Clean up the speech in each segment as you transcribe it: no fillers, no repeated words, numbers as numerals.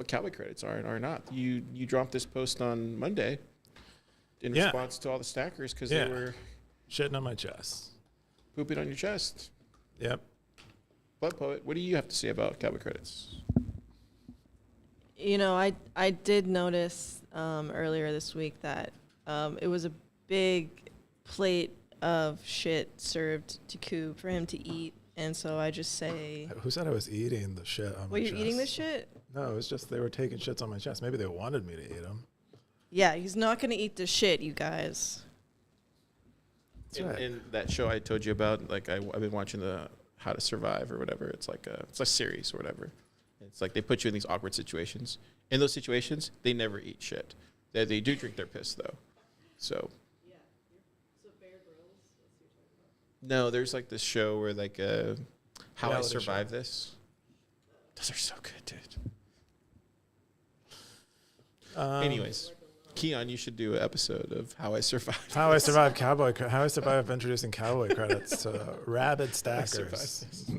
what Cowboy credits are and are not. You dropped this post on Monday in response to all the stackers because they were shitting on my chest, pooping on your chest. Yep. Blood Poet, what do you have to say about Cowboy credits? You know, I did notice earlier this week that it was a big plate of shit served to Coob for him to eat. And so I just say... Who said I was eating the shit on my chest? Were you eating the shit? No, it was just they were taking shits on my chest. Maybe they wanted me to eat them. Yeah, he's not going to eat the shit, you guys. In that show I told you about, like I've been watching the How to Survive or whatever. It's like it's a series or whatever. It's like they put you in these awkward situations. In those situations, they never eat shit. They do drink their piss though. So. Yeah. So Bear Grylls, that's what you're talking about. No, there's like this show where like How I Survive show. This. Those are so good, dude. Anyways, Keyan, you should do an episode of How I Survived. How I survived How I survived introducing Cowboy credits to rabid stackers.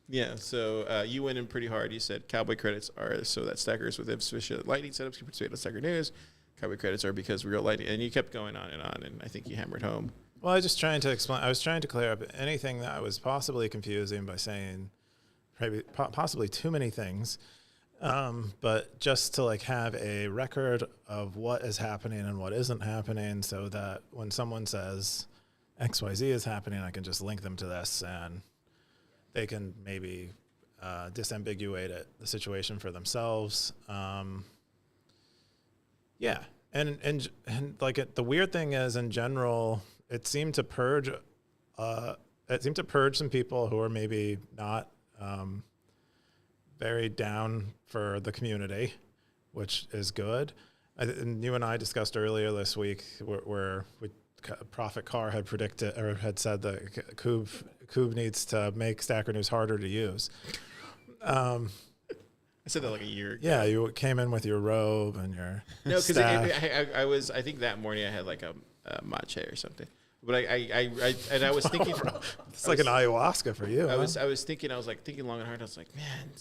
Yeah, so you went in pretty hard. You said Cowboy credits are so that stackers with insufficient lighting setups can participate on Stacker.News. Cowboy credits are because real lighting, and you kept going on, and I think you hammered home. Well, I was just trying to explain. I was trying to clear up anything that was possibly confusing by saying possibly too many things. But just to like have a record of what is happening and what isn't happening so that when someone says XYZ is happening, I can just link them to this and they can maybe disambiguate the situation for themselves. Yeah. And like the weird thing is in general, it seemed to purge some people who are maybe not very down for the community, which is good. And you and I discussed earlier this week where Prophet Carr had predicted or had said that Coob needs to make Stacker.News harder to use. I said that like a year ago. Yeah, you came in with your robe and your no, because I think that morning I had like a matcha or something. But I was thinking, it's like an ayahuasca for you. I was thinking long and hard. I was like, man,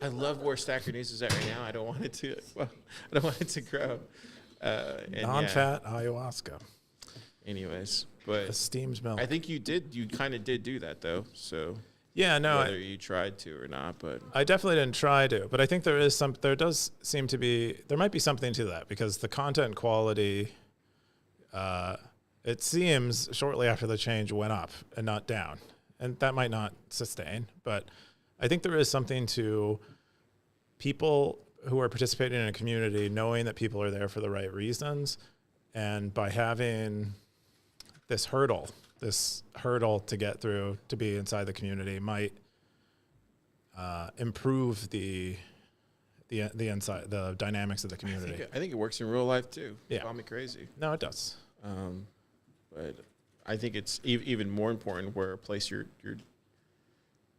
I love where Stacker.News is at right now. I don't want it to grow. Non-fat ayahuasca. Anyways, but the steamed milk. I think you kind of did do that though. So yeah, no, whether you tried to or not, but I definitely didn't try to. But I think there might be something to that because the content quality, it seems shortly after the change went up and not down, and that might not sustain. But I think there is something to people who are participating in a community knowing that people are there for the right reasons, and by having this hurdle to get through to be inside the community might improve the inside, the dynamics of the community. I think it works in real life too. Yeah. Call me crazy. No, it does. But I think it's even more important where a place you're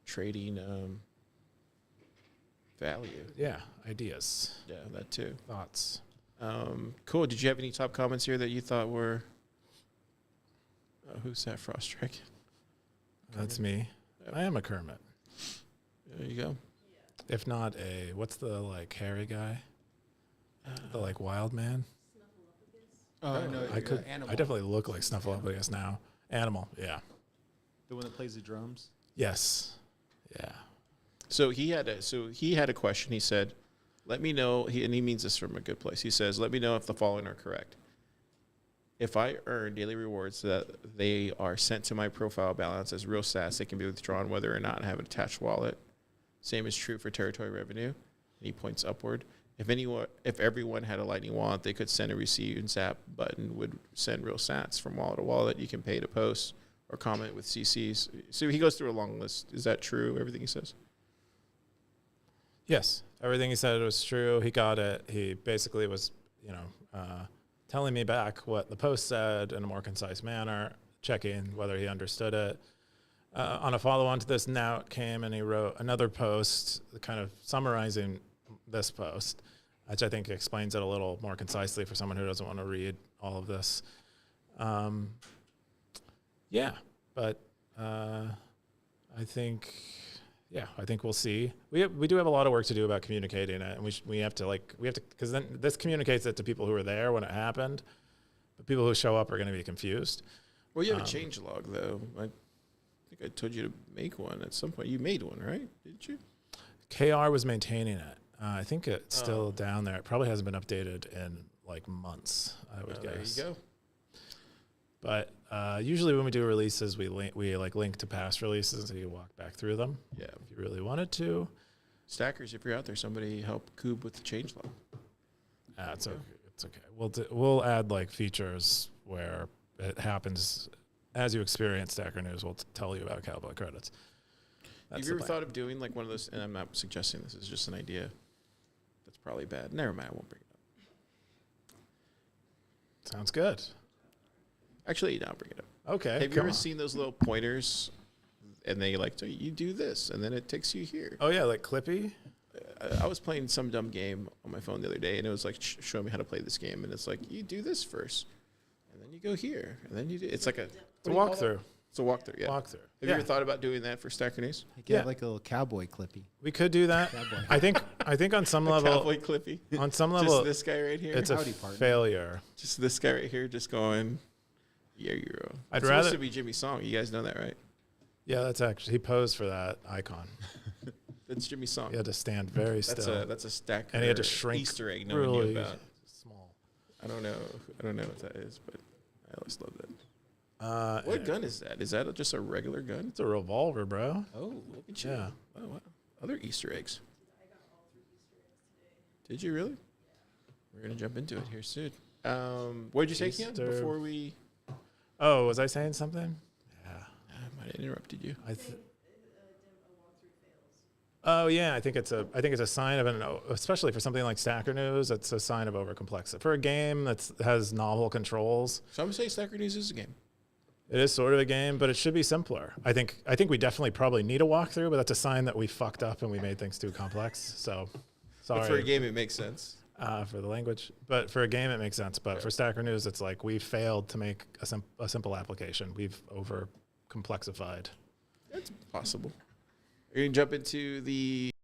trading value. Yeah, ideas. Yeah, that too. Thoughts. Cool. Did you have any top comments here that you thought were... who's that, Frost Dragon? That's me. Yep. I am a Kermit. There you go. If not what's the like hairy guy? The like wild man? Oh, no, I definitely look like Snuffleupagus now. Animal, yeah. The one that plays the drums? Yes. Yeah. So he had a question. He said, let me know, and he means this from a good place. He says, let me know if the following are correct. If I earn daily rewards that they are sent to my profile balance as real sats, they can be withdrawn whether or not I have an attached wallet. Same is true for territory revenue. And he points upward. If everyone had a Lightning wallet, they could send a receive and zap button would send real sats from wallet to wallet. You can pay to post or comment with CCs. So he goes through a long list. Is that true, everything he says? Yes. Everything he said was true. He got it. He basically was, telling me back what the post said in a more concise manner, checking whether he understood it. On a follow-on to this, Now came and he wrote another post kind of summarizing this post, which I think explains it a little more concisely for someone who doesn't want to read all of this. Yeah, but I think Yeah, I think we'll see. We do have a lot of work to do about communicating it, and we have to because then this communicates it to people who were there when it happened, but people who show up are going to be confused. Well, you have a change log though. I think I told you to make one at some point. You made one, right? Didn't you? KR was maintaining it. I think it's still down there. It probably hasn't been updated in like months, I would guess. There you go. But usually when we do releases, we link to past releases, so you walk back through them. Yeah. If you really wanted to. Stackers, if you're out there, somebody help Coob with the change log. It's okay. It's okay. We'll add like features where it happens as you experience Stacker.News. We'll tell you about Cowboy credits. Have you ever thought of doing like one of those? And I'm not suggesting this is just an idea. That's probably bad. Never mind. I won't bring it up. Sounds good. Actually, I'll bring it up. Okay. Have you ever seen those little pointers? And they like, so you do this, and then it takes you here. Oh yeah, like Clippy. I was playing some dumb game on my phone the other day, and it was like showing me how to play this game, and it's like you do this first, and then you go here, and then you do. It's like a walkthrough. It's a walkthrough. Yeah. Walkthrough. Have you ever thought about doing that for Stacker.News? I get like a little cowboy clippy. We could do that. I think on some level, Cowboy Clippy. on some level, Just this guy right here. it's a Howdy, partner. failure. Just this guy right here, just going. Yeah, you're. I'd It's rather- supposed to be Jimmy's song. You guys know that, right? Yeah, that's actually he posed for that icon. That's Jimmy's song. He had to stand very still. That's a Stacker. And he had to shrink Easter egg. No one really knew about. small. I don't know what that is, but I always love that. Uh, What gun is that? Is that just a regular gun? It's a revolver, bro. Oh, look at you. Yeah. Oh, wow. Other Easter eggs. Did you really? We're going to jump into it here soon. What did you say, Keyan, Easter- before we... Oh, was I saying something? Yeah. I might have interrupted you. Oh yeah, I think it's a sign of especially for something like Stacker.News, it's a sign of overcomplexity. For a game that has novel controls, So I'm going to say Stacker.News is a game. it is sort of a game, but it should be simpler. I think we definitely probably need a walkthrough, but that's a sign that we fucked up and we made things too complex. So sorry. But for a game, it makes sense. For the language, but for a game it makes sense. But for Stacker.News, it's like we failed to make a simple application. We've over complexified. That's possible. Are you going to jump into the